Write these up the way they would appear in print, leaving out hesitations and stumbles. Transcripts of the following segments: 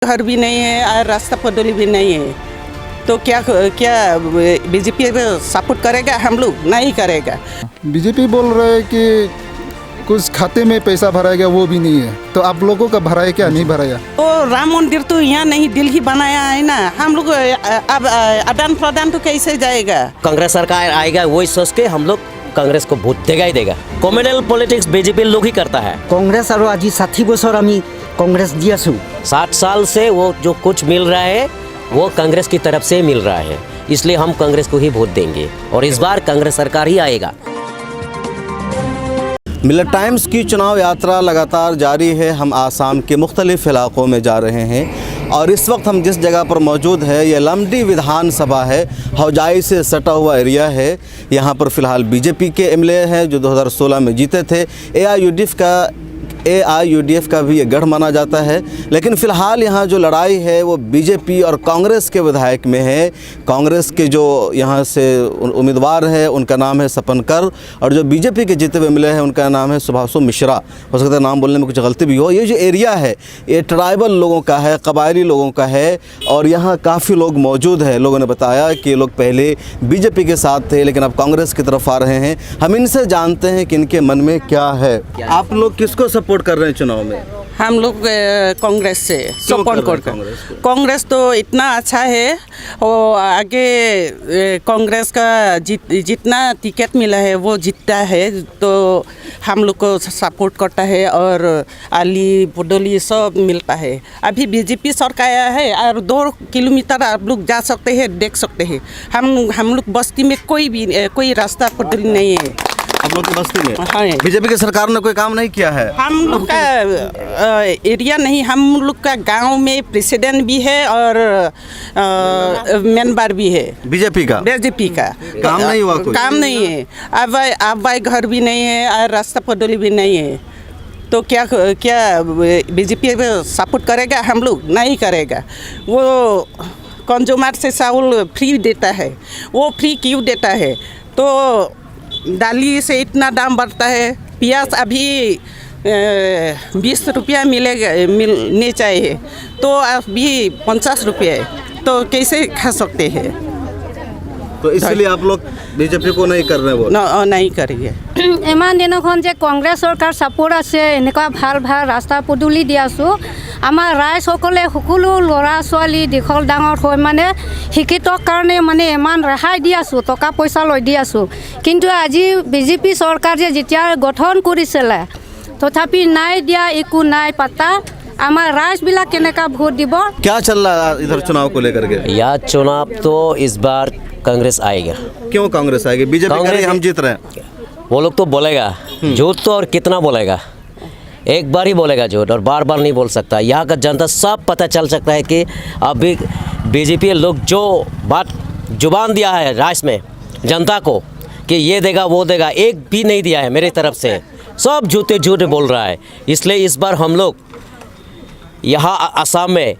घर भी नहीं है और रास्ता पदोली भी नहीं है, तो क्या क्या बीजेपी सपोर्ट करेगा? हम लोग नहीं करेगा। बीजेपी बोल रहे हैं कि कुछ खाते में पैसा भराएगा, वो भी नहीं है, तो आप लोगों का भराया क्या नहीं भराया? तो राम मंदिर तो यहाँ नहीं, दिल्ली बनाया है ना, हम लोग अब आदान प्रदान तो कैसे जाएगा? कांग्रेस सरकार आएगा वही सोच के हम लोग कांग्रेस को वोट देगा ही देगा। कम्युनल पॉलिटिक्स बीजेपी लोग ही करता है। कांग्रेस और आज 60 বছর আমি कांग्रेस दिया 60 साल से वो जो कुछ मिल रहा है वो कांग्रेस की तरफ से मिल रहा है, इसलिए हम कांग्रेस को ही वोट देंगे और इस बार कांग्रेस सरकार ही आएगा। मिलत टाइम्स की चुनाव यात्रा लगातार जारी है। हम आसाम के मुख्तलिफ इलाक़ों में जा रहे हैं और इस वक्त हम जिस जगह पर मौजूद है ये लमडी विधानसभा है, हौजाई से सटा हुआ एरिया है। यहाँ पर फ़िलहाल बीजेपी के एमएलए हैं जो 2016 में जीते थे। AIUDF का भी ये गढ़ माना जाता है, लेकिन फ़िलहाल यहाँ जो लड़ाई है वो बीजेपी और कांग्रेस के विधायक में है। कांग्रेस के जो यहाँ से उम्मीदवार है उनका नाम है सपन कर और जो बीजेपी के जीते हुए एमएलए हैं उनका नाम है सुभाषु मिश्रा। हो सकता है नाम बोलने में कुछ गलती भी हो। ये जो एरिया है ये ट्राइबल लोगों का है, कबायली लोगों का है और यहाँ काफ़ी लोग मौजूद हैं। लोगों ने बताया कि लोग पहले बीजेपी के साथ थे लेकिन अब कांग्रेस की तरफ आ रहे हैं। हम इनसे जानते हैं कि इनके मन में क्या है। आप लोग किसको सपोर्ट कर रहे हैं चुनाव में? हम लोग कांग्रेस से सपोर्ट करते हैं। कांग्रेस तो इतना अच्छा है, वो आगे कांग्रेस का जितना टिकट मिला है वो जीतता है, तो हम लोग को सपोर्ट करता है और आली पडोली सब मिलता है। अभी बीजेपी सरकार आया है और 2 किलोमीटर आप लोग जा सकते हैं, देख सकते हैं। हम लोग बस्ती में कोई रास्ता पडोली नहीं है। आप लोग की बस्ती में? हाँ। बीजेपी की सरकार ने कोई काम नहीं किया है? हम लोग का एरिया नहीं, हम लोग का गांव में प्रेसिडेंट भी है और मेंबर भी है बीजेपी का। काम नहीं हुआ कोई? काम नहीं है। अब घर भी नहीं है और रास्ता पदोली भी नहीं है, तो क्या बीजेपी सपोर्ट करेगा? हम लोग नहीं करेगा। वो कंज्यूमर से चावल फ्री देता है, वो फ्री क्यों देता है? तो दाली से इतना दाम बढ़ता है, प्याज अभी 20 रुपया मिलने चाहिए, तो अभी 50 रुपये है, तो कैसे खा सकते हैं? तो इसलिए आप लोग बीजेपी को नहीं कर रहे वो? नहीं करिए। इमान दिनों जे कांग्रेस सरकार सपोर्ट आछे, एनेका ভাল रास्ता पदूली দি আছো। আমাৰ ৰাইজসকলে সকলো ল'ৰা ছোৱালী দীঘল ডাঙৰ হৈ মানে শিক্ষিতৰ কাৰণে মানে ইমান ৰেহাই দি আছোঁ, টকা পইচা লৈ দি আছোঁ, কিন্তু আজি বিজেপি চৰকাৰে যেতিয়া গঠন কৰিছিলে তথাপি নাই দিয়া, একো নাই পাতা। আমাৰ ৰাইজবিলাক কেনেকা ভোট দিব? क्या चल रहा है इधर चुनाव को लेकर के? यह चुनाव तो इस बार कांग्रेस आएगा। क्यों कांग्रेस आएगी? बीजेपी कह रही है हम जीत रहे हैं। वो लोग तो बोलेगा झूठ, तो और कितना बोलेगा? एक बार ही बोलेगा झूठ और बार बार नहीं बोल सकता। यहाँ का जनता सब पता चल सकता है कि अभी बीजेपी लोग जो बात जुबान दिया है राष्ट्र में जनता को कि ये देगा वो देगा, एक भी नहीं दिया है मेरी तरफ से, सब झूठे बोल रहा है। इसलिए इस बार हम लोग यहाँ आसाम में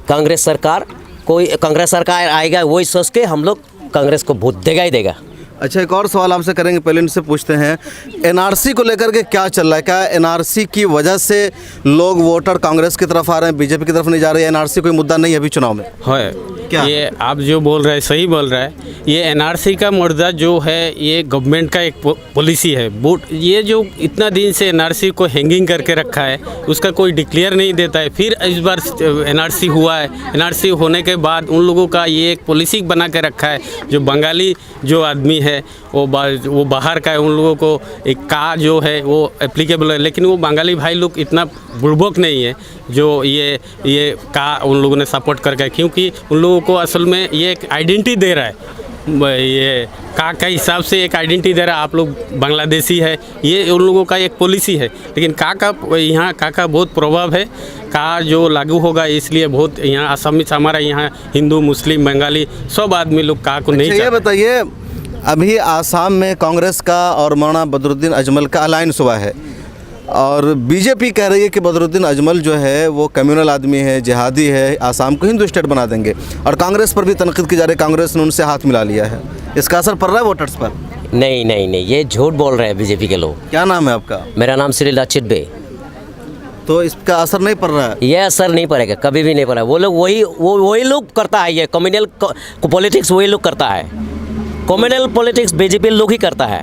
कांग्रेस सरकार आएगा वही सोच के हम लोग कांग्रेस को वोट देगा ही देगा। अच्छा, एक और सवाल आपसे करेंगे, पहले इनसे पूछते हैं एनआरसी को लेकर के क्या चल रहा है? क्या एनआरसी की वजह से लोग वोटर कांग्रेस की तरफ आ रहे हैं, बीजेपी की तरफ नहीं जा रहे हैं? एनआरसी कोई मुद्दा नहीं है अभी चुनाव में? है क्या? ये आप जो बोल रहे हैं सही बोल रहा है। ये एनआरसी का मुद्दा जो है ये गवर्नमेंट का एक पॉलिसी है। ये जो इतना दिन से एनआरसी को हैंगिंग करके रखा है उसका कोई डिक्लेयर नहीं देता है। फिर इस बार एनआरसी हुआ है, एनआरसी होने के बाद उन लोगों का ये एक पॉलिसी बना के रखा है। जो बंगाली जो आदमी है वो बाहर का है, उन लोगों को एक का जो है वो एप्लीकेबल है, लेकिन वो बंगाली भाई लोग इतना बुड़बक नहीं है जो ये का उन लोगों ने सपोर्ट करके, क्योंकि उन लोगों को असल में ये एक आइडेंटिटी दे रहा है। ये का हिसाब से एक आइडेंटिटी दे रहा है, आप लोग बांग्लादेशी है, ये उन लोगों का एक पॉलिसी है। लेकिन यहाँ का बहुत प्रभाव है, का जो लागू होगा, इसलिए बहुत यहाँ असम हमारा यहाँ हिंदू मुस्लिम बंगाली सब आदमी लोग का को नहीं। ये बताइए, अभी आसाम में कांग्रेस का और मौलाना बदरुद्दीन अजमल का अलायंस हुआ है और बीजेपी कह रही है कि बदरुद्दीन अजमल जो है वो कम्युनल आदमी है, जिहादी है, आसाम को हिंदू स्टेट बना देंगे और कांग्रेस पर भी तनकीद की जा रही है, कांग्रेस ने उनसे हाथ मिला लिया है। इसका असर पड़ रहा है वोटर्स पर? नहीं, ये झूठ बोल रहे हैं बीजेपी के लोग। क्या नाम है आपका? मेरा नाम श्रीला चिटबे। तो इसका असर नहीं पड़ रहा है। ये असर नहीं पड़ेगा, कभी भी नहीं पड़ेगा। वो लोग वही लोग करता है, ये कम्युनल पॉलिटिक्स वही लोग करता है। कम्युनल पॉलिटिक्स बीजेपी लोग ही करता है,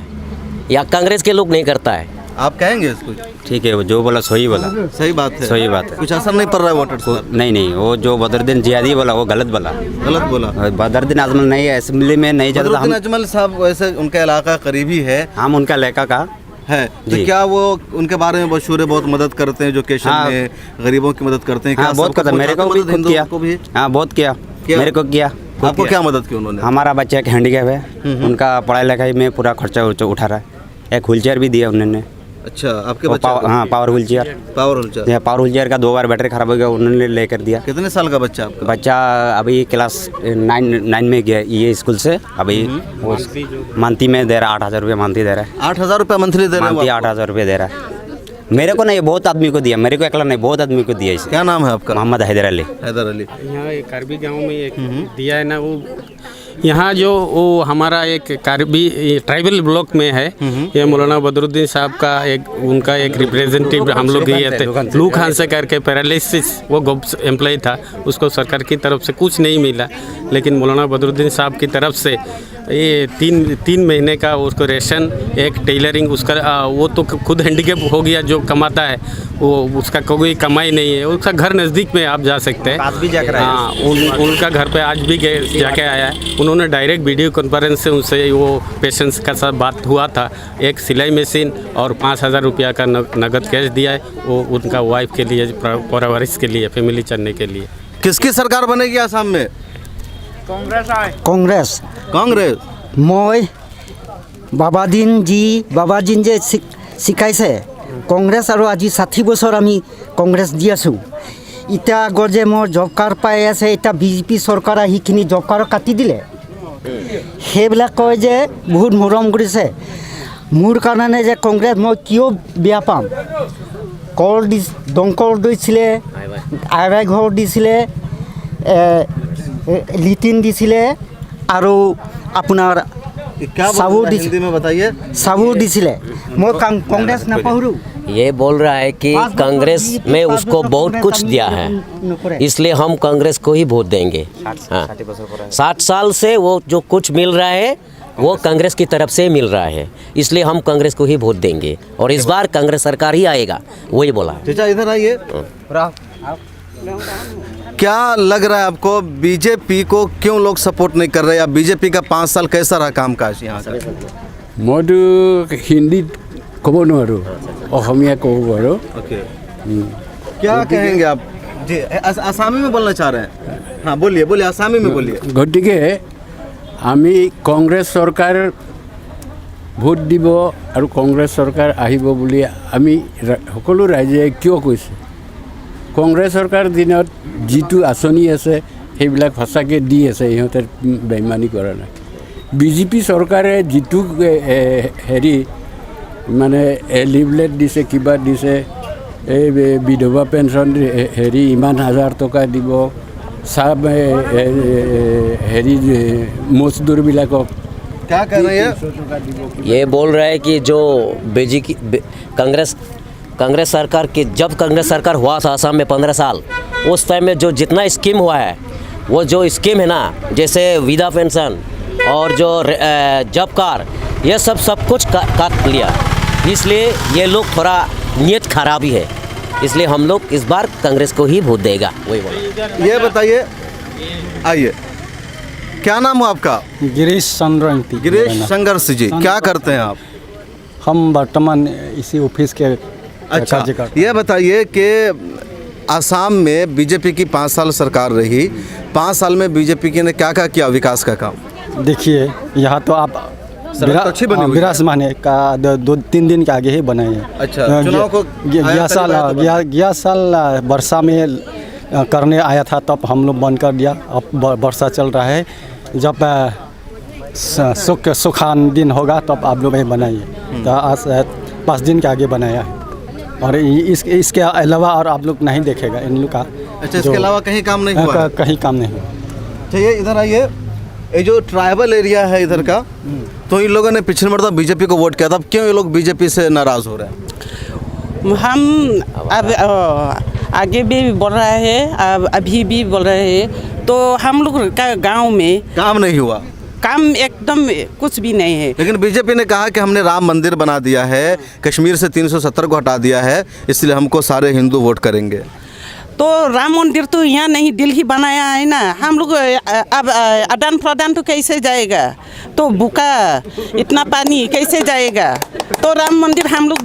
या कांग्रेस के लोग नहीं करता है। आप कहेंगे इसको? ठीक है, वो जो बोला सही बोला, सही बात है, सही बात है। कुछ असर नहीं पड़ रहा है वोटर्स पर? नहीं नहीं, वो जो बदरुद्दीन जियादी बोला वो गलत बोला। गलत बोला। बदरुद्दीन अजमल नहीं असेंबली में नहीं जाता, बदरुद्दीन अजमल साहब वैसे उनका इलाका करीबी है, हम उनका लेखा का है तो जी। क्या वो उनके बारे में मशहूर है, बहुत मदद करते हैं, एजुकेशन हाँ। में गरीबों की मदद करते हैं? हाँ बहुत सबको करता, मेरे को पहुंचाते भी मदद खुद किया, हिंदुओं को भी? हाँ बहुत किया, मेरे को किया। आपको क्या मदद की उन्होंने? हमारा बच्चा एक हैंडीकैप है, उनका पढ़ाई लिखाई में पूरा खर्चा उठा रहा है। एक व्हील चेयर भी दिया उन्होंने। अच्छा, आपके बच्चे? हाँ power wheel chair. Power wheel power wheel chair का 2 बार बैटरी खराब हो गया, उन्होंने लेकर दिया। कितने साल का बच्चा आपका? बच्चा अभी क्लास 9 में गया ये स्कूल से। अभी वो मंथली में दे रहा, 8,000 रुपये मंथली दे रहा है। 8,000 रुपये मंथली दे रहे मंथली हैं? 8,000 रुपये दे रहा है। मेरे को नहीं, बहुत आदमी को दिया, मेरे को अकेला नहीं, बहुत आदमी को दिया इसे। क्या नाम है आपका? मोहम्मद हैदर अली। हैदर अली। यहाँ एक कार्बी गांव में एक दिया है ना, वो यहाँ जो वो हमारा एक कार्बी ट्राइबल ब्लॉक में है, ये मौलाना बदरुद्दीन साहब का एक उनका एक रिप्रेजेंटेटिव हम लोग गए थे, लू खान से करके पैरालिसिस, वो गवर्नमेंट एम्प्लॉय था, उसको सरकार की तरफ से कुछ नहीं मिला, लेकिन मौलाना बदरुद्दीन साहब की तरफ से ये तीन महीने का उसको रेशन, एक टेलरिंग, उसका वो तो खुद हैंडीकैप हो गया, जो कमाता है वो उसका कोई कमाई नहीं है, उसका घर नज़दीक में आप जा सकते हैं। आज भी जाकर हाँ, उनका घर पे आज भी जाके आया है। उन्होंने डायरेक्ट वीडियो कॉन्फ्रेंस से उनसे वो पेशेंट्स का साथ बात हुआ था, एक सिलाई मशीन और 5,000 रुपया का नगद कैश दिया है, वो उनका वाइफ के लिए, परवरिश के लिए, फैमिली चलने के लिए। किसकी सरकार बनेगी आसाम में? কংগ্ৰেছ कांग्रेस। মই বাবাদিন যে শিকাইছে কংগ্ৰেছ, আৰু আজি 60 বছৰ আমি কংগ্ৰেছ দি আছোঁ। এতিয়া আগৰ যে মোৰ জব কাৰ্ড পাই আছে, এতিয়া বিজেপি চৰকাৰ আহি সেইখিনি জব কাৰ্ড কাটি দিলে। সেইবিলাক কয় যে বহুত মৰম কৰিছে। মোৰ কাৰণে যে কংগ্ৰেছ মই কিয় বেয়া পাম? দংকল দিছিলে, আইৰাই ঘৰ দিছিলে, লিটিন দিছিলে, আৰু আপোনাৰ क्या बोल साबू रहे हैं? डिस- हिंदी में बताइए। চাবুৰ দিছিলে। মই কংগ্ৰেছ নাপাহৰোঁ। ये बोल रहा है कि कांग्रेस में उसको बहुत कुछ दिया है, इसलिए हम कांग्रेस को ही वोट देंगे। हाँ, 60 साल से वो जो कुछ मिल रहा है वो कांग्रेस की तरफ से मिल रहा है, इसलिए हम कांग्रेस को ही वोट देंगे, और इस बार कांग्रेस सरकार ही आएगा, वही बोला है। चाचा इधर आइए। क्या लग रहा है आपको, बीजेपी को क्यों लोग सपोर्ट नहीं कर रहे, या बीजेपी का 5 साल कैसा रहा कामकाज यहाँ का? মইতো হিন্দীত ক'ব নোৱাৰোঁ, অসমীয়া ক'ব পাৰোঁ। ओके, क्या कहेंगे आप? जी, आसामी में बोलना चाह रहे हैं? हाँ बोलिए बोलिए, आसामी में बोलिए। গতিকে আমি কংগ্ৰেছ চৰকাৰ ভোট দিব আৰু কংগ্ৰেছ চৰকাৰ আহিব বুলি আমি সকলো ৰাইজে কিয় কৈছে? কংগ্ৰেছ চৰকাৰ দিনত যিটো আঁচনি আছে সেইবিলাক সঁচাকৈ দি আছে, ইহঁতে বেইমানি কৰা নাই। বিজেপি চৰকাৰে যিটো হেৰি মানে লিভলেট দিছে, কিবা দিছে, এই বিধৱা পেঞ্চন হেৰি ইমান 1,000 টকা দিব, চাব হেৰি মজদুৰবিলাকক क्या कह रहे हैं? ये बोल रहा है कि जो कांग्रेस सरकार की, जब कांग्रेस सरकार हुआ था आसाम में 15 साल, उस टाइम में जो जितना स्कीम हुआ है, वो जो स्कीम है ना, जैसे विधवा पेंशन और जो जॉब कार्ड, ये सब कुछ काट लिया, इसलिए ये लोग थोड़ा नीयत खराबी है, इसलिए हम लोग इस बार कांग्रेस को ही वोट देगा, वही बोला। ये बताइए, आइए, क्या नाम है आपका? गिरीश चंद्र एमपी। गिरीश संघर्ष जी, क्या करते हैं आप? हम वर्तमान इसी ऑफिस के अच्छा, कार्यकर्ता। ये बताइए कि आसाम में बीजेपी की 5 साल सरकार रही, 5 साल में बीजेपी की ने क्या क्या किया विकास का काम? देखिए यहाँ तो आप सड़क तो अच्छी बनी हुई है। विरासमान का 2-3 दिन के आगे ही बनाए हैं। अच्छा, चुनाव को गया साल वर्षा में करने आया था, तब हम लोग बंद कर दिया। अब वर्षा चल रहा है, जब सुखान दिन होगा तब आप लोग बनाइए। तो आज 5 दिन के आगे बनाया है, और इसके अलावा और आप लोग नहीं देखेगा इन लोग का। अच्छा, इसके अलावा कहीं काम नहीं हुआ है? कहीं काम नहीं हुआ। चलिए इधर आइए, ये जो ट्राइबल एरिया है इधर का, तो इन लोगों ने पिछले मरतबा बीजेपी को वोट किया था, अब क्यों ये लोग बीजेपी से नाराज़ हो रहे हैं? हम अब आगे भी बोल रहे हैं, अब अभी भी बोल रहे हैं। तो हम लोग का गांव में काम नहीं हुआ, काम एकदम कुछ भी नहीं है। लेकिन बीजेपी ने कहा कि हमने राम मंदिर बना दिया है, कश्मीर से 370 को हटा दिया है, इसलिए हमको सारे हिंदू वोट करेंगे। तो राम मंदिर तो यहाँ नहीं, दिल्ली बनाया है ना। हम लोग अब आदान प्रदान तो कैसे जाएगा? तो भूखा इतना पानी कैसे जाएगा? तो राम मंदिर हम लोग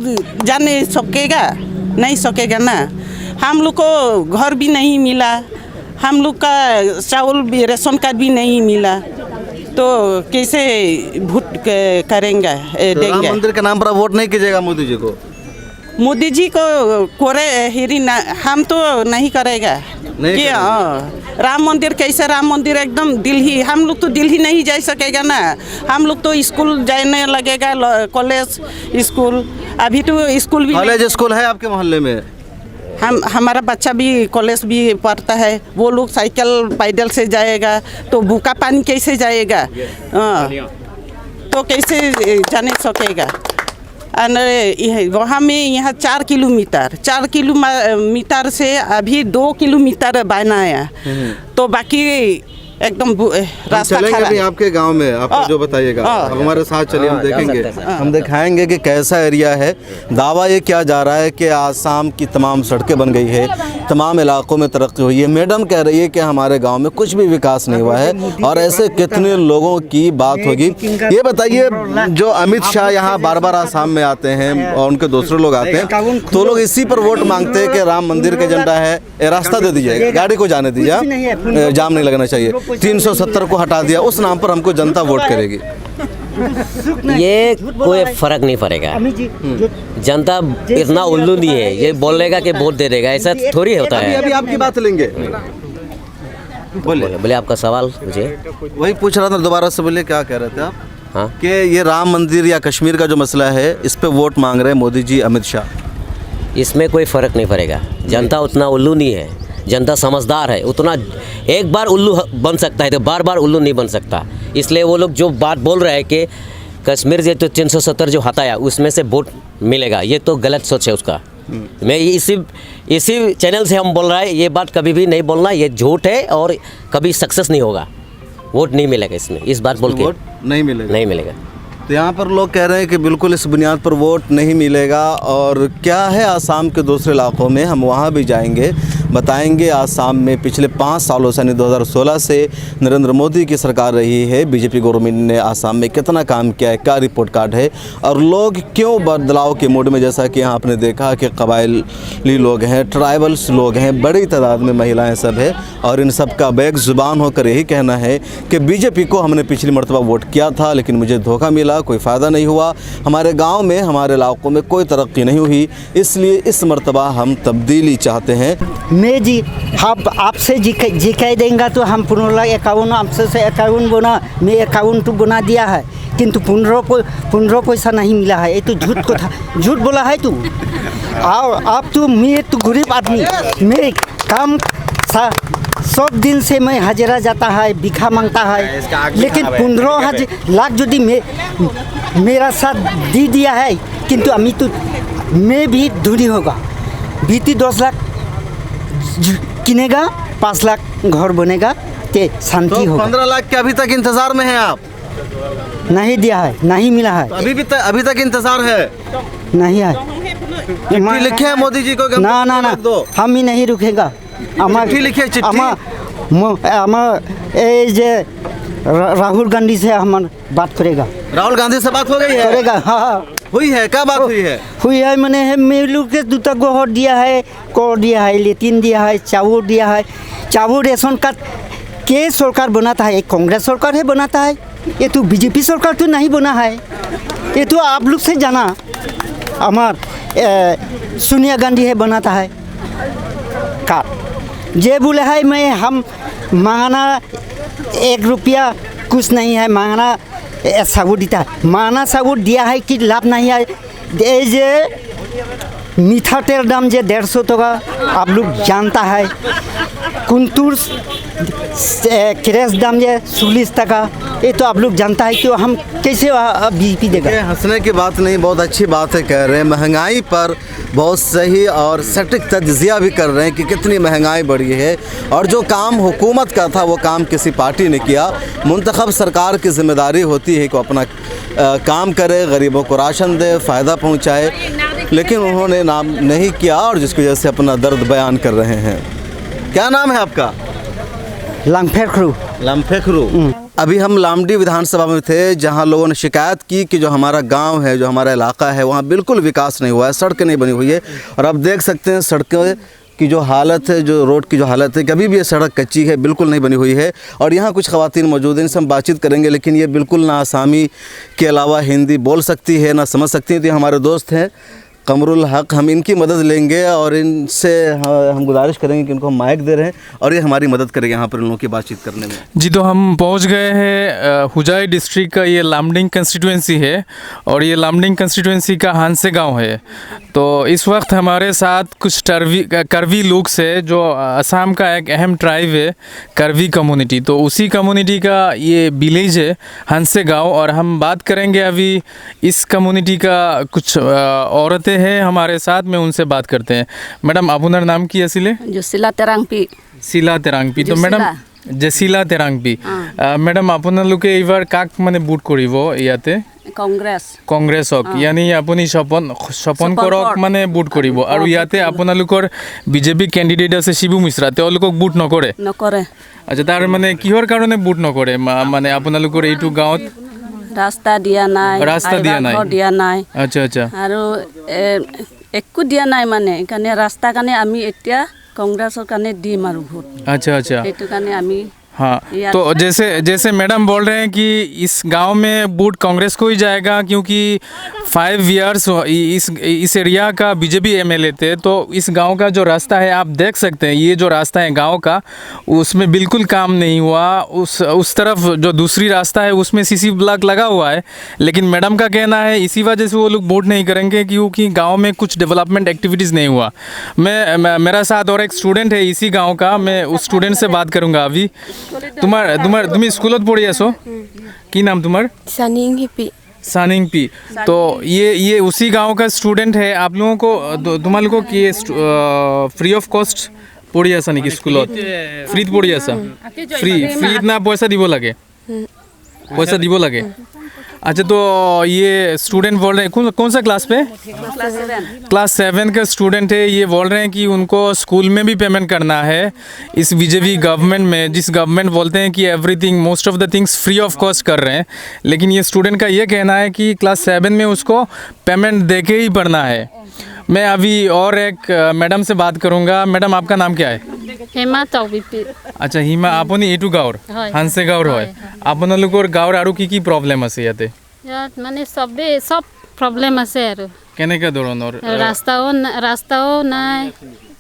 जा नहीं सकेगा ना। हम लोग को घर भी नहीं मिला, हम लोग का चावल भी, राशन कार्ड भी नहीं मिला, तो कैसे वोट करेंगे तो राम देंगे? मंदिर के नाम पर आप वोट नहीं कीजिएगा मोदी जी को? मोदी जी को कोरे हेरी ना, हम तो नहीं करेगा कि राम मंदिर कैसे? राम मंदिर एकदम दिल्ली, हम लोग तो दिल्ली नहीं जा सकेगा ना। हम लोग तो स्कूल जाने लगेगा, कॉलेज स्कूल, अभी तो स्कूल भी कॉलेज स्कूल है आपके मोहल्ले में? हमारा बच्चा भी कॉलेज भी पढ़ता है, वो लोग साइकिल पैदल से जाएगा, तो भूखा पानी कैसे जाएगा? तो कैसे जा नहीं सकेगा? वहाँ में यहाँ 4 किलोमीटर से अभी 2 किलोमीटर बनाया, तो बाकी एकदम रास्ता खराब है। आपके गांव में आप जो बताइएगा, आप हमारे साथ चलिए, हम देखेंगे, हम दिखाएंगे कि कैसा एरिया है। दावा ये किया जा रहा है कि आसाम की तमाम सड़कें बन गई है, तमाम इलाकों में तरक्की हुई है। मैडम कह रही है कि हमारे गांव में कुछ भी विकास नहीं हुआ है, और ऐसे कितने लोगों की बात होगी। ये बताइए, जो अमित शाह यहाँ बार बार आसाम में आते हैं और उनके दूसरे लोग आते हैं, तो लोग इसी पर वोट मांगते हैं कि राम मंदिर का एजेंडा है, रास्ता दे दीजिए, गाड़ी को जाने दीजिए, जाम नहीं लगना चाहिए। 370 को हटा दिया, उस नाम पर हमको जनता वोट करेगी। ये कोई फर्क नहीं पड़ेगा। जनता इतना उल्लू नहीं है, ये बोलेगा कि वोट दे देगा, ऐसा थोड़ी होता है। अभी आपकी बात लेंगे, बोले आपका सवाल मुझे वही पूछ रहा था, दोबारा से बोले, क्या कह रहे थे आप? हाँ, कि ये राम मंदिर या कश्मीर का जो मसला है, इस पे वोट मांग रहे हैं मोदी जी, अमित शाह। इसमें कोई फ़र्क नहीं पड़ेगा। जनता उतना उल्लू नहीं है, जनता समझदार है। उतना एक बार उल्लू बन सकता है तो बार बार उल्लू नहीं बन सकता। इसलिए वो लोग जो बात बोल रहे हैं कि कश्मीर से तो 370 जो हटाया उसमें से वोट मिलेगा, ये तो गलत सोच है उसका। मैं इसी चैनल से हम बोल रहे हैं, ये बात कभी भी नहीं बोलना, ये झूठ है और कभी सक्सेस नहीं होगा। वोट नहीं मिलेगा इसमें, इस बात बोल के वोट नहीं मिलेगा। तो यहाँ पर लोग कह रहे हैं कि बिल्कुल इस बुनियाद पर वोट नहीं मिलेगा। और क्या है आसाम के दूसरे इलाकों में, हम वहाँ भी जाएंगे, बताएंगे। आसाम में पिछले 5 सालों से, यानी 2016 से नरेंद्र मोदी की सरकार रही है, बीजेपी गवर्नमेंट ने आसाम में कितना काम किया है, क्या रिपोर्ट कार्ड है, और लोग क्यों बदलाव के मूड में। जैसा कि यहाँ आपने देखा कि कबायली लोग हैं, ट्राइबल्स लोग हैं, बड़ी तादाद में महिलाएँ सब है, और इन सब का बैक ज़ुबान होकर यही कहना है कि बीजेपी को हमने पिछली मरतबा वोट किया था, लेकिन मुझे धोखा मिला, कोई फ़ायदा नहीं हुआ, हमारे गांव में, हमारे इलाकों में कोई तरक्की नहीं हुई, इसलिए इस मरतबा हम तब्दीली चाहते हैं। मैं जी आपसे जिकाई देंगे तो हम 15 आपसे 51 बना, मैं 51 तो बना दिया है, किंतु 15 पैसा नहीं मिला है। ये तो झूठ बोला है तू। आप तो, मैं तो गरीब आदमी, मैं काम 100 दिन से मैं हाजिरा जाता है, भिखा मांगता है, लेकिन 15 लाख यदि मेरा साथ दे दिया है, किंतु अमी तो मैं भी धनी होगा, बीती 10 लाख किनेगा, 5 लाख घर बनेगा, ते शांति होगा। 15 लाख के अभी तक इंतजार में हैं आप? नहीं दिया है, नहीं मिला है। तो अभी तक इंतजार है? नहीं है। चिट्ठी लिखे है मोदी जी को? ना दो, हम ही नहीं रुकेगा। चिट्ठी लिखे, चिट्ठी। राहुल गांधी से हम बात करेगा। राहुल गांधी से बात हो गई है? करेगा, हाँ। हुई है? क्या बात हुई है? मैंने मेलू के 2 गोहर दिया है, कोर दिया है, लेटिन दिया है, चावल दिया है। चावल रेशन कार्ड के सरकार बनाता है? कांग्रेस सरकार है बनाता है, ये तो बीजेपी सरकार तो नहीं बना है। ये तो आप लोग से जाना, हमार सोनिया गांधी है बनाता है कार्ड। जे बोले है मैं हम मांगना 1 रुपया कुछ नहीं है, मांगना साबुत देता है, मांगना साबुत दिया है कि लाभ नहीं है। जे मीठा तेल दाम जे 150 टका आप लोग जानता है। कुंतुर क्रेस दाम जे 40 टका, ये तो आप लोग जानता है। तो हम कैसे बीजेपी देगा? ये हंसने की बात नहीं, बहुत अच्छी बात है कह रहे हैं। महंगाई पर बहुत सही और सटीक तज्जिया भी कर रहे हैं कि कितनी महंगाई बढ़ी है और जो काम हुकूमत का था वो काम किसी पार्टी ने किया। मुंतखब सरकार की जिम्मेदारी होती है कि वो अपना काम करे, गरीबों को राशन दे, फ़ायदा पहुंचाए, लेकिन उन्होंने नाम नहीं किया और जिसकी वजह से अपना दर्द बयान कर रहे हैं। क्या नाम है आपका? लंगफेखरू। लम्फेखरू। अभी हम लामडी विधानसभा में थे जहां लोगों ने शिकायत की कि जो हमारा गांव है, जो हमारा इलाका है, वहां बिल्कुल विकास नहीं हुआ है, सड़कें नहीं बनी हुई है। और अब देख सकते हैं सड़कें की जो हालत है, जो रोड की जो हालत है, कभी भी ये सड़क कच्ची है, बिल्कुल नहीं बनी हुई है। और यहाँ कुछ ख़वातीन मौजूद हैं, इनसे हम बातचीत करेंगे, लेकिन ये बिल्कुल ना आसामी के अलावा हिंदी बोल सकती है ना समझ सकती हैं। तो ये हमारे दोस्त हैं कमरुल हक, हम इनकी मदद लेंगे और इनसे हम गुजारिश करेंगे कि इनको हम माइक दे रहे हैं और ये हमारी मदद करेंगे यहाँ पर इन लोगों की बातचीत करने में। जी, तो हम पहुँच गए हैं हुजाई डिस्ट्रिक्ट का, ये लामडिंग कंस्टिट्यूंसी है और ये लामडिंग कंस्टिट्यूंसी का हांसे गांव है। तो इस वक्त हमारे साथ कुछ करवी लोग से, जो असम का एक अहम ट्राइब है करवी कम्युनिटी, तो उसी कम्युनिटी का ये विलेज है हांसे गांव। और हम बात करेंगे अभी इस कम्युनिटी का कुछ औरतें हैं हमारे साथ में, उनसे बात करते हैं। मैडम, आपनार नाम की आसिले? जसिला तेरांगपी। শিলা তেৰাংপি। তো মেডাম জেচিলা তেৰাংপি। মেডাম, আপোনালোকে এইবাৰ কাক মানে ভোট কৰিব ইয়াতে? কংগ্ৰেছ। কংগ্ৰেছক, यानी আপুনি স্বপন কৰক মানে ভোট কৰিব। আৰু ইয়াতে আপোনালোকৰ বিজেপি কেণ্ডিডেট আছে শিবু মিশ্ৰা, তেওঁলোকক ভোট নকৰে? নকৰে। আচ্ছা, তাৰ মানে কিহৰ কাৰণে ভোট নকৰে? মানে আপোনালোকৰ এইটো গাঁৱত ৰাস্তা দিয়া নাই, ৰাস্তা দিয়া নাই, দিয়া নাই। আচ্ছা আচ্ছা। আৰু একো দিয়া নাই, মানে সেইকাৰণে ৰাস্তাৰ কাৰণে আমি এতিয়া কংগ্ৰেছৰ কাৰণে দিম আৰু ভোট। अच्छा अच्छा। সেইটো কাৰণে আমি हाँ, तो जैसे मैडम बोल रहे हैं कि इस गांव में वोट कांग्रेस को ही जाएगा, क्योंकि 5 इयर्स इस एरिया का बीजेपी एमएलए थे। तो इस गांव का जो रास्ता है आप देख सकते हैं, ये जो रास्ता है गांव का, उसमें बिल्कुल काम नहीं हुआ। उस तरफ जो दूसरी रास्ता है उसमें सीसी ब्लॉक लगा हुआ है, लेकिन मैडम का कहना है इसी वजह से वो लोग वोट नहीं करेंगे क्योंकि गाँव में कुछ डेवलपमेंट एक्टिविटीज़ नहीं हुआ। मेरा साथ और एक स्टूडेंट है इसी गाँव का, मैं उस स्टूडेंट से बात करूँगा अभी। তুমি স্কুলত পঢ়ি আছো? কি নাম তোমার? सानिंग पी। तो ये उसी गांव का स्टूडेंट है। आप लोगों को तुम लोगों को ये फ्री ऑफ कॉस्ट पढ़ी आसा नेকি स्कूলত? फ्रीत पढ़ी आसा? फ्री ना पैसा দিব লাগে? पैसा দিব লাগে। अच्छा, तो ये स्टूडेंट बोल रहे हैं कौन सा क्लास पे? क्लास 7 का स्टूडेंट है। ये बोल रहे हैं कि उनको स्कूल में भी पेमेंट करना है इस बीजेपी गवर्नमेंट में, जिस गवर्नमेंट बोलते हैं कि everything most of the things free of cost कर रहे हैं। लेकिन ये स्टूडेंट का ये कहना है कि क्लास 7 में उसको पेमेंट दे के ही पढ़ना है। मैं अभी और एक मैडम से बात करूँगा। मैडम, आपका नाम क्या है? হেমা তবিপি। আচ্ছা, হিমা, আপুনি এইটো গাঁৱৰ হানছে গাঁৱৰ হয়? আপোনালোকৰ গাঁৱৰ আৰু কি কি প্ৰব্লেম আছে ইয়াতে? ইয়াত মানে সব প্ৰব্লেম আছে আৰু। কেনেকুৱা ধৰণৰ? ৰাস্তাও নাই,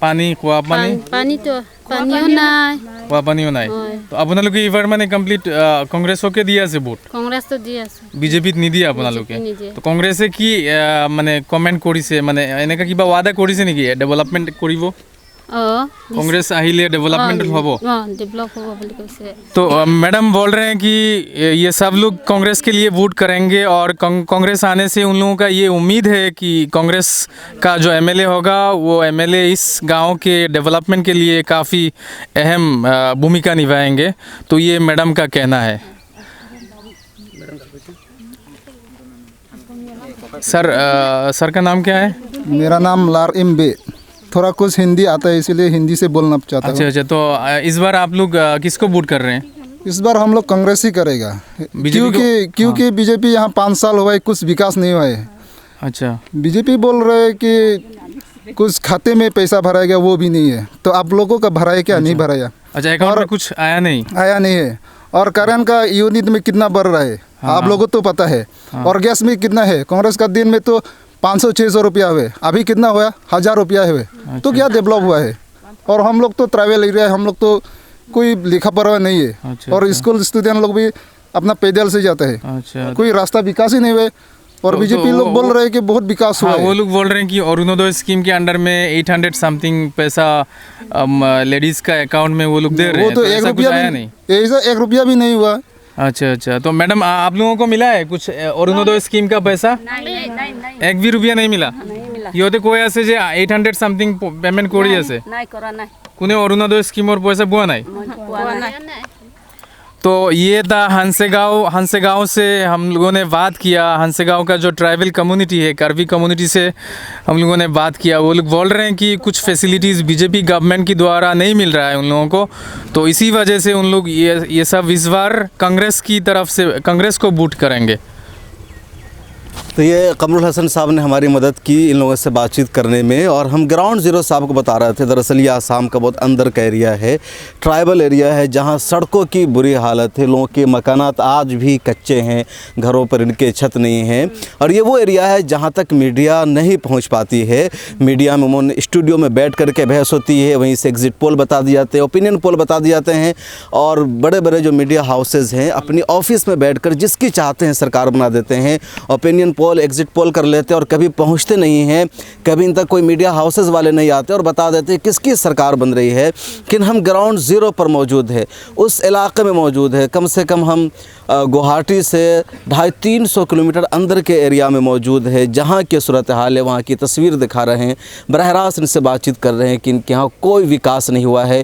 পানী, খোৱা পানীও নাই, খোৱা পানীও নাই। তো আপোনালোকে এইবাৰ মানে কমপ্লিট কংগ্ৰেছকে দি আছে ভোট? কংগ্ৰেছটো দি আছে, বিজেপিত নিদিয়ে আপোনালোকে? তো কংগ্ৰেছে কি মানে কমেণ্ট কৰিছে, মানে এনেকুৱা কিবা ৱাদা কৰিছে নেকি ডেভেলপমেণ্ট কৰিব? कांग्रेस आहिले डेवलपमेंट होबो? डेवलप होबो बोल कैसे। तो मैडम बोल रहे हैं कि ये सब लोग कांग्रेस के लिए वोट करेंगे और कांग्रेस आने से उन लोगों का ये उम्मीद है कि कांग्रेस का जो एमएलए होगा वो एमएलए इस गांव के डेवलपमेंट के लिए काफ़ी अहम भूमिका निभाएंगे। तो ये मैडम का कहना है। सर का नाम क्या है? मेरा नाम लार इम्बे। थोड़ा कुछ हिंदी आता है इसीलिए हिंदी से बोलना चाहता हूँ। अच्छा, तो इस बार आप लोग किसको वोट कर रहे हैं? इस बार हम लोग कांग्रेस ही करेगा, क्योंकि बीजेपी यहाँ 5 साल हुआ है, कुछ विकास नहीं हुआ है। अच्छा, बीजेपी बोल रहे हैं कि कुछ खाते में पैसा भराएगा, वो भी नहीं है। तो आप लोगों का भराया क्या? नहीं भराया। अच्छा, अकाउंट में कुछ आया नहीं है। और करेंट का यूनिट में कितना बढ़ रहा है आप लोगों को तो पता है। और गैस में कितना है? कांग्रेस का दिन में तो 500-600 रुपया हुए, अभी कितना हुआ? 1000 रुपया हुए। तो क्या डेवलप हुआ है? और हम लोग तो ट्रैवल एरिया है, हम लोग तो कोई लिखा पढ़ा नहीं है। और स्कूल स्टूडेंट लोग भी अपना पैदल से जाते हैं। कोई रास्ता विकास ही नहीं हुए। और बीजेपी लोग बोल रहे हैं कि बहुत विकास हुआ हाँ, है। वो लोग बोल रहे हैं कि अरुणोदय स्कीम के अंडर में 800 समथिंग पैसा लेडीज का अकाउंट में वो लोग दे रहे वो हैं, तो तो एक ऐसा कुछ रुपया आया भी नहीं। ऐसा 1 रुपया भी नहीं हुआ। अच्छा अच्छा, तो मैडम आप लोगों को मिला है कुछ अरुणोदय स्कीम का पैसा? एक भी रुपया नहीं मिला। ये होते कोई ऐसे जे 800 समथिंग पेमेंट कोड़ी ऐसे নাই কৰা নাই कुने अरुणोदय स्कीम और पैसा बुआ नहीं। পোৱা নাই तो ये था हंसेगांव से हम लोगों ने बात किया। हंसेगांव का जो ट्राइबल कम्युनिटी है, करवी कम्युनिटी से हम लोगों ने बात किया। वो लोग बोल रहे हैं कि कुछ फैसिलिटीज़ बीजेपी गवर्नमेंट की द्वारा नहीं मिल रहा है उन लोगों को, तो इसी वजह से उन लोग ये सब इस बार कांग्रेस की तरफ से कांग्रेस को वोट करेंगे। तो ये कमरुल हसन साहब ने हमारी मदद की इन लोगों से बातचीत करने में, और हम ग्राउंड ज़ीरो साहब को बता रहे थे। दरअसल ये आसाम का बहुत अंदर का एरिया है, ट्राइबल एरिया है, जहाँ सड़कों की बुरी हालत है, लोगों के मकानात आज भी कच्चे हैं, घरों पर इनके छत नहीं हैं। और ये वो एरिया है जहाँ तक मीडिया नहीं पहुँच पाती है। मीडिया में उन्होंने स्टूडियो में बैठ करके बहस होती है, वहीं से एग्जिट पोल बता दिए जाते हैं, ओपिनियन पोल बता दिए जाते हैं, और बड़े बड़े जो मीडिया हाउसेज़ हैं अपनी ऑफिस में बैठकर जिसकी चाहते हैं सरकार बना देते हैं। ओपिनियन पोल, एग्जिट पोल कर लेते हैं और कभी पहुंचते नहीं हैं, कभी इन तक कोई मीडिया हाउसेस वाले नहीं आते और बता देते हैं किसकी सरकार बन रही है। लेकिन हम ग्राउंड ज़ीरो पर मौजूद है, उस इलाके में मौजूद है। कम से कम हम गुवाहाटी से 250-300 किलोमीटर अंदर के एरिया में मौजूद है, जहाँ की सूरत हाल है वहाँ की तस्वीर दिखा रहे हैं, बरह रास्त इनसे बातचीत कर रहे हैं कि इनके यहाँ कोई विकास नहीं हुआ है,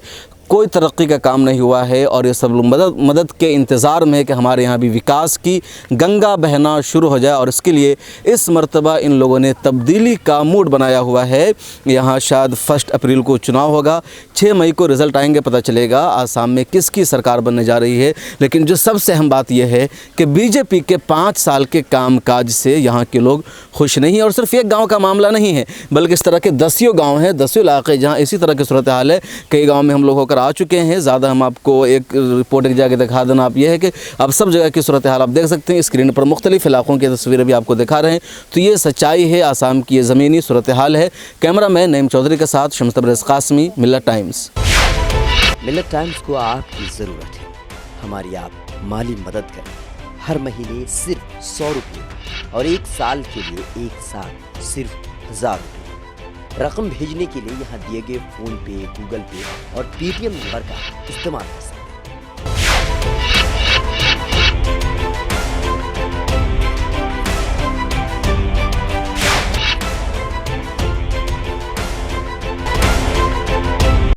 कोई तरक्की का काम नहीं हुआ है, और ये सब लोग मदद के इंतज़ार में है कि हमारे यहाँ भी विकास की गंगा बहना शुरू हो जाए। और इसके लिए इस मर्तबा इन लोगों ने तब्दीली का मूड बनाया हुआ है। यहाँ शायद 1 अप्रैल को चुनाव होगा, 6 मई को रिज़ल्ट आएंगे, पता चलेगा आसाम में किसकी सरकार बनने जा रही है। लेकिन जो सबसे अहम बात यह है कि बीजेपी के 5 साल के कामकाज से यहाँ के लोग खुश नहीं हैं। और सिर्फ एक गाँव का मामला नहीं है, बल्कि इस तरह के 10 गाँव हैं, 10 इलाके जहाँ इसी तरह की सूरत हाल है। कई गाँव में हम लोग होकर आ चुके हैं, ज़्यादा हम आपको एक रिपोर्ट एक जगह दिखा देना आप ये है कि अब सब जगह की सूरत हाल आप देख सकते हैं। स्क्रीन पर मुख्तलिफ इलाकों की तस्वीरें भी आपको दिखा रहे हैं। तो ये सच्चाई है, आसाम की ये ज़मीनी सूरत हाल है। कैमरा मैन नईम चौधरी के साथ शम्स तबरेज़ कासमी, मिल्लत टाइम्स। मिल्लत टाइम्स को आपकी ज़रूरत है, हमारी आप माली मदद करें। हर महीने सिर्फ 100 रुपये और 1 साल के लिए एक साथ सिर्फ 1000 रुपये। रकम भेजने के लिए यहाँ दिए गए फ़ोन पे, गूगल पे और पेटीएम नंबर का इस्तेमाल कर सकते हैं।